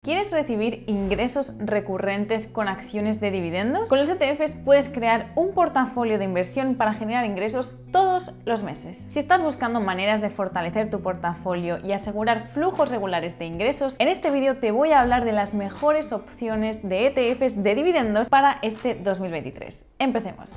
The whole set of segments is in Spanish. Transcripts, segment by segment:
¿Quieres recibir ingresos recurrentes con acciones de dividendos? Con los ETFs puedes crear un portafolio de inversión para generar ingresos todos los meses. Si estás buscando maneras de fortalecer tu portafolio y asegurar flujos regulares de ingresos, en este vídeo te voy a hablar de las mejores opciones de ETFs de dividendos para este 2023. Empecemos.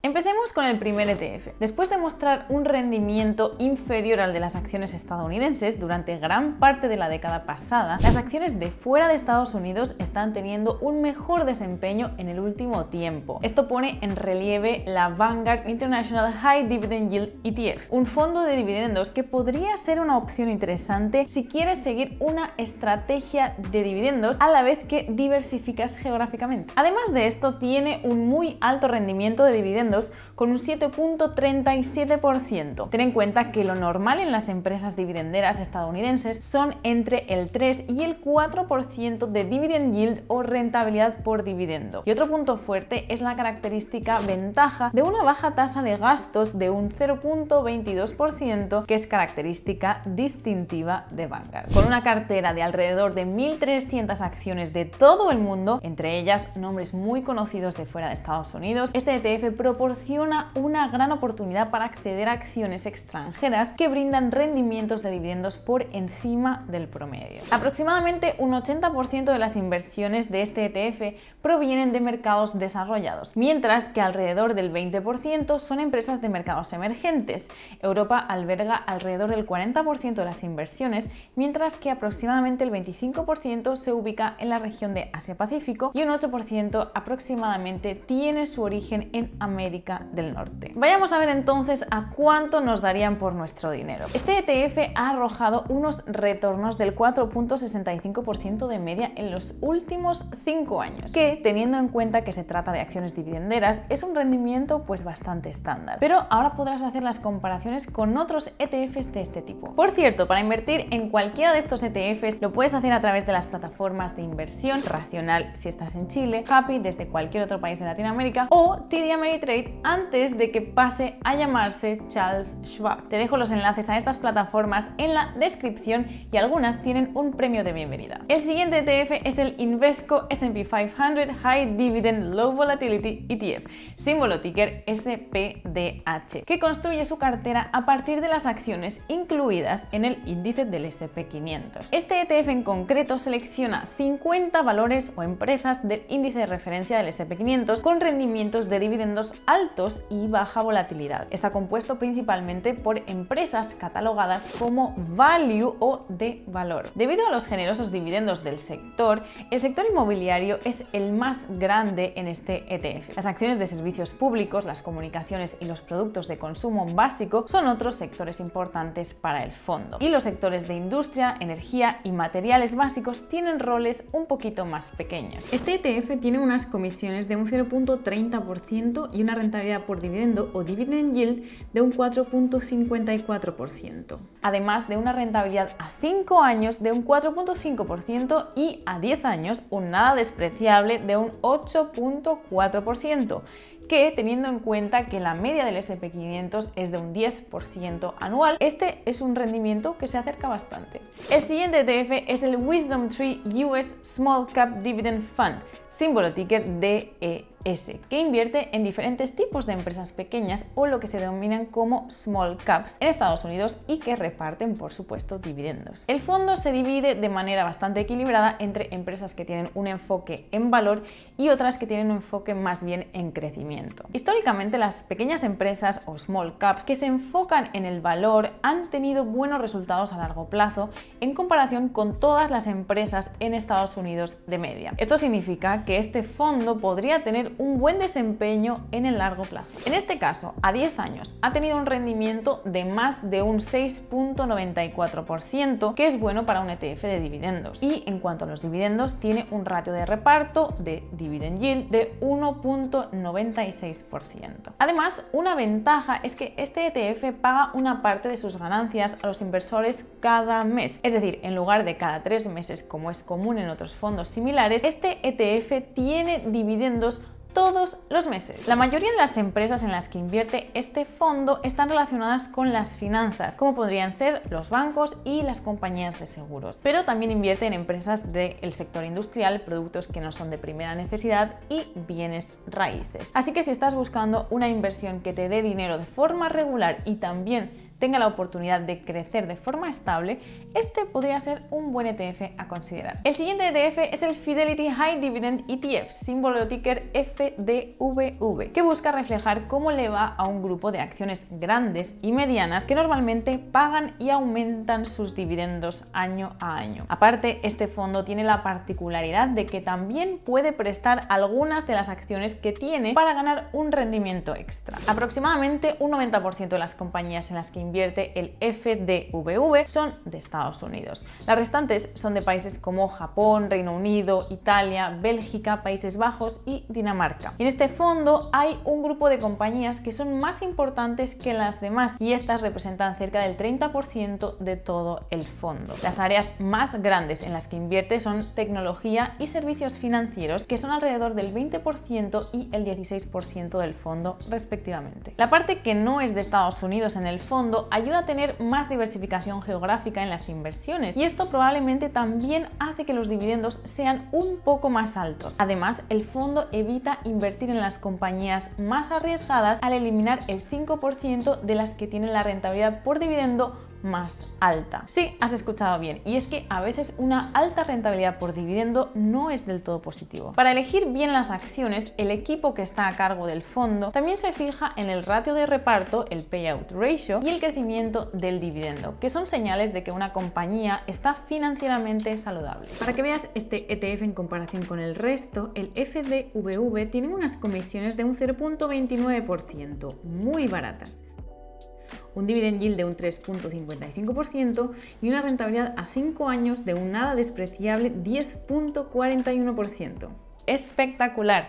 Empecemos con el primer ETF. Después de mostrar un rendimiento inferior al de las acciones estadounidenses durante gran parte de la década pasada, las acciones de fuera de Estados Unidos están teniendo un mejor desempeño en el último tiempo. Esto pone en relieve la Vanguard International High Dividend Yield ETF, un fondo de dividendos que podría ser una opción interesante si quieres seguir una estrategia de dividendos a la vez que diversificas geográficamente. Además de esto, tiene un muy alto rendimiento de dividendos con un 7.37%. Ten en cuenta que lo normal en las empresas dividenderas estadounidenses son entre el 3 y el 4% de dividend yield o rentabilidad por dividendo. Y otro punto fuerte es la característica ventaja de una baja tasa de gastos de un 0.22%, que es característica distintiva de Vanguard. Con una cartera de alrededor de 1.300 acciones de todo el mundo, entre ellas nombres muy conocidos de fuera de Estados Unidos, este ETF proporciona una gran oportunidad para acceder a acciones extranjeras que brindan rendimientos de dividendos por encima del promedio. Aproximadamente un 80% de las inversiones de este ETF provienen de mercados desarrollados, mientras que alrededor del 20% son empresas de mercados emergentes. Europa alberga alrededor del 40% de las inversiones, mientras que aproximadamente el 25% se ubica en la región de Asia-Pacífico y un 8% aproximadamente tiene su origen en América del Norte. Vayamos a ver entonces a cuánto nos darían por nuestro dinero. Este ETF ha arrojado unos retornos del 4.65% de media en los últimos 5 años, que, teniendo en cuenta que se trata de acciones dividenderas, es un rendimiento pues bastante estándar. Pero ahora podrás hacer las comparaciones con otros ETFs de este tipo. Por cierto, para invertir en cualquiera de estos ETFs lo puedes hacer a través de las plataformas de inversión Racional si estás en Chile, Happy desde cualquier otro país de Latinoamérica o TD Ameritrade antes de que pase a llamarse Charles Schwab. Te dejo los enlaces a estas plataformas en la descripción y algunas tienen un premio de bienvenida. El siguiente ETF es el Invesco S&P 500 High Dividend Low Volatility ETF, símbolo ticker SPDH, que construye su cartera a partir de las acciones incluidas en el índice del S&P 500. Este ETF en concreto selecciona 50 valores o empresas del índice de referencia del S&P 500 con rendimientos de dividendos altos y baja volatilidad. Está compuesto principalmente por empresas catalogadas como value o de valor. Debido a los generosos dividendos del sector, el sector inmobiliario es el más grande en este ETF. Las acciones de servicios públicos, las comunicaciones y los productos de consumo básico son otros sectores importantes para el fondo. Y los sectores de industria, energía y materiales básicos tienen roles un poquito más pequeños. Este ETF tiene unas comisiones de un 0.30% y una rentabilidad por dividendo o dividend yield de un 4.54%, además de una rentabilidad a 5 años de un 4.5% y a 10 años un nada despreciable de un 8.4%, que, teniendo en cuenta que la media del S&P 500 es de un 10% anual, este es un rendimiento que se acerca bastante. El siguiente ETF es el Wisdom Tree US Small Cap Dividend Fund, símbolo ticker DES, que invierte en diferentes tipos de empresas pequeñas o lo que se denominan como small caps en Estados Unidos y que reparten, por supuesto, dividendos. El fondo se divide de manera bastante equilibrada entre empresas que tienen un enfoque en valor y otras que tienen un enfoque más bien en crecimiento. Históricamente, las pequeñas empresas o small caps que se enfocan en el valor han tenido buenos resultados a largo plazo en comparación con todas las empresas en Estados Unidos de media. Esto significa que este fondo podría tener un buen desempeño en el largo plazo. En este caso, a 10 años ha tenido un rendimiento de más de un 6.94%, que es bueno para un ETF de dividendos. Y en cuanto a los dividendos, tiene un ratio de reparto de dividend yield de 1.96%. Además, una ventaja es que este ETF paga una parte de sus ganancias a los inversores cada mes. Es decir, en lugar de cada 3 meses, como es común en otros fondos similares, este ETF tiene dividendos todos los meses. La mayoría de las empresas en las que invierte este fondo están relacionadas con las finanzas, como podrían ser los bancos y las compañías de seguros, pero también invierte en empresas del sector industrial, productos que no son de primera necesidad y bienes raíces. Así que si estás buscando una inversión que te dé dinero de forma regular y también tenga la oportunidad de crecer de forma estable, este podría ser un buen ETF a considerar. El siguiente ETF es el Fidelity High Dividend ETF, símbolo de ticker FDVV, que busca reflejar cómo le va a un grupo de acciones grandes y medianas que normalmente pagan y aumentan sus dividendos año a año. Aparte, este fondo tiene la particularidad de que también puede prestar algunas de las acciones que tiene para ganar un rendimiento extra. Aproximadamente un 90% de las compañías en las que invierte el FDVV son de Estados Unidos. Las restantes son de países como Japón, Reino Unido, Italia, Bélgica, Países Bajos y Dinamarca. En este fondo hay un grupo de compañías que son más importantes que las demás y estas representan cerca del 30% de todo el fondo. Las áreas más grandes en las que invierte son tecnología y servicios financieros, que son alrededor del 20% y el 16% del fondo respectivamente. La parte que no es de Estados Unidos en el fondo ayuda a tener más diversificación geográfica en las inversiones y esto probablemente también hace que los dividendos sean un poco más altos. Además, el fondo evita invertir en las compañías más arriesgadas al eliminar el 5% de las que tienen la rentabilidad por dividendo más alta. Sí, has escuchado bien, y es que a veces una alta rentabilidad por dividendo no es del todo positivo. Para elegir bien las acciones, el equipo que está a cargo del fondo también se fija en el ratio de reparto, el payout ratio, y el crecimiento del dividendo, que son señales de que una compañía está financieramente saludable. Para que veas este ETF en comparación con el resto, el FDVV tiene unas comisiones de un 0,29%, muy baratas, un dividend yield de un 3,55% y una rentabilidad a 5 años de un nada despreciable 10,41%. ¡Espectacular!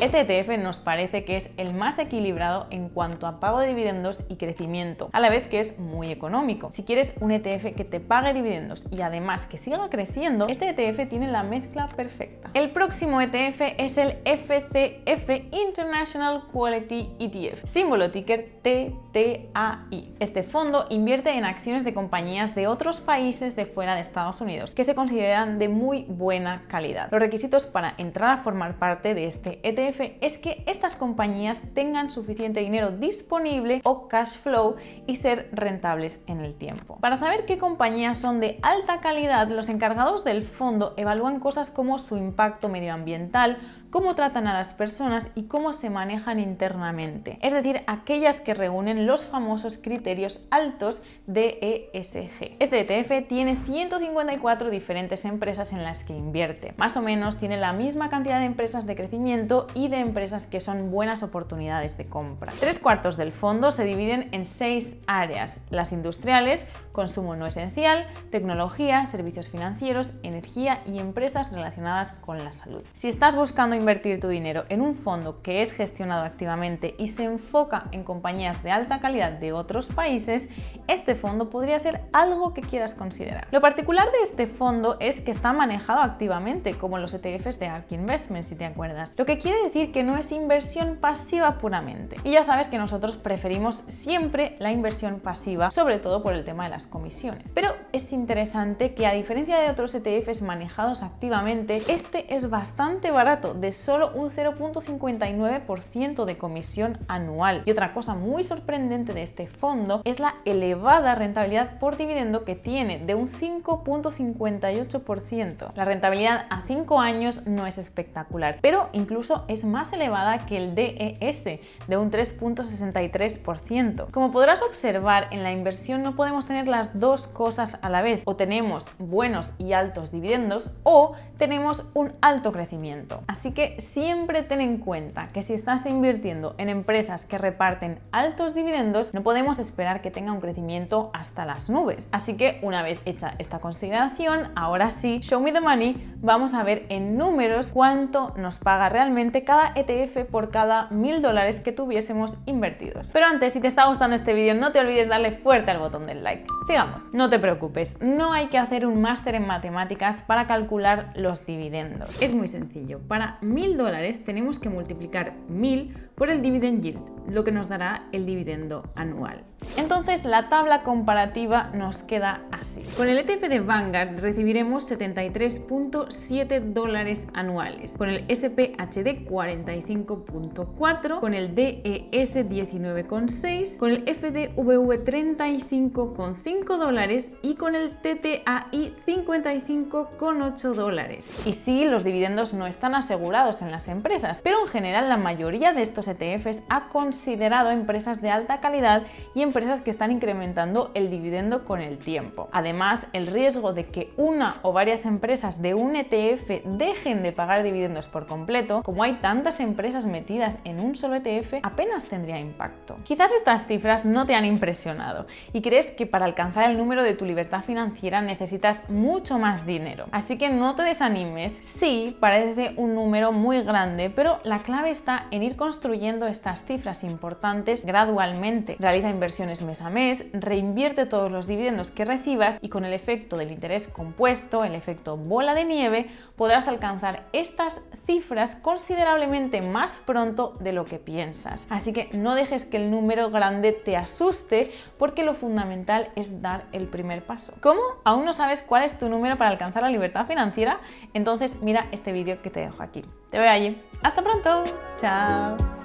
Este ETF nos parece que es el más equilibrado en cuanto a pago de dividendos y crecimiento, a la vez que es muy económico. Si quieres un ETF que te pague dividendos y además que siga creciendo, este ETF tiene la mezcla perfecta. El próximo ETF es el FCF International Quality ETF, símbolo ticker TTAI. Este fondo invierte en acciones de compañías de otros países de fuera de Estados Unidos que se consideran de muy buena calidad. Los requisitos para entrar a formar parte de este ETF es que estas compañías tengan suficiente dinero disponible o cash flow y ser rentables en el tiempo. Para saber qué compañías son de alta calidad, los encargados del fondo evalúan cosas como su impacto medioambiental, cómo tratan a las personas y cómo se manejan internamente, es decir, aquellas que reúnen los famosos criterios altos de ESG. Este ETF tiene 154 diferentes empresas en las que invierte. Más o menos tiene la misma cantidad de empresas de crecimiento y de empresas que son buenas oportunidades de compra. 3/4 del fondo se dividen en 6 áreas: las industriales, consumo no esencial, tecnología, servicios financieros, energía y empresas relacionadas con la salud. Si estás buscando invertir tu dinero en un fondo que es gestionado activamente y se enfoca en compañías de alta calidad de otros países, este fondo podría ser algo que quieras considerar. Lo particular de este fondo es que está manejado activamente, como los ETFs de ARK Investment, si te acuerdas, lo que quiere decir que no es inversión pasiva puramente. Y ya sabes que nosotros preferimos siempre la inversión pasiva, sobre todo por el tema de las comisiones. Pero es interesante que, a diferencia de otros ETFs manejados activamente, este es bastante barato, de solo un 0,59% de comisión anual. Y otra cosa muy sorprendente de este fondo es la elevada rentabilidad por dividendo que tiene, de un 5,58%. La rentabilidad a 5 años no es espectacular, pero incluso es más elevada que el DES, de un 3,63%. Como podrás observar, en la inversión no podemos tener las dos cosas a la vez. O tenemos buenos y altos dividendos o tenemos un alto crecimiento. Así que siempre ten en cuenta que si estás invirtiendo en empresas que reparten altos dividendos, no podemos esperar que tenga un crecimiento hasta las nubes. Así que, una vez hecha esta consideración, ahora sí, show me the money, vamos a ver en números cuánto nos paga realmente simplemente cada ETF por cada $1000 que tuviésemos invertidos. Pero antes, si te está gustando este vídeo, no te olvides darle fuerte al botón del like. Sigamos. No te preocupes, no hay que hacer un máster en matemáticas para calcular los dividendos. Es muy sencillo. Para $1000 tenemos que multiplicar 1000 por el dividend yield, lo que nos dará el dividendo anual. Entonces la tabla comparativa nos queda así. Con el ETF de Vanguard recibiremos $73.7 anuales, con el SPHD 45.4, con el DES 19.6, con el FDVV 35.5 y con el TTAI 55.8. Y sí, los dividendos no están asegurados en las empresas, pero en general la mayoría de estos ETFs ha considerado empresas de alta calidad y empresas que están incrementando el dividendo con el tiempo. Además, el riesgo de que una o varias empresas de un ETF dejen de pagar dividendos por completo, como hay tantas empresas metidas en un solo ETF, apenas tendría impacto. Quizás estas cifras no te han impresionado y crees que para alcanzar el número de tu libertad financiera necesitas mucho más dinero. Así que no te desanimes. Sí, parece un número muy grande, pero la clave está en ir construyendo estas cifras importantes gradualmente. Realiza inversiones mes a mes, reinvierte todos los dividendos que recibas y con el efecto del interés compuesto, el efecto bola de nieve, podrás alcanzar estas cifras considerablemente más pronto de lo que piensas. Así que no dejes que el número grande te asuste, porque lo fundamental es dar el primer paso. ¿Cómo? ¿Aún no sabes cuál es tu número para alcanzar la libertad financiera? Entonces mira este vídeo que te dejo aquí. Te veo allí. ¡Hasta pronto! ¡Chao!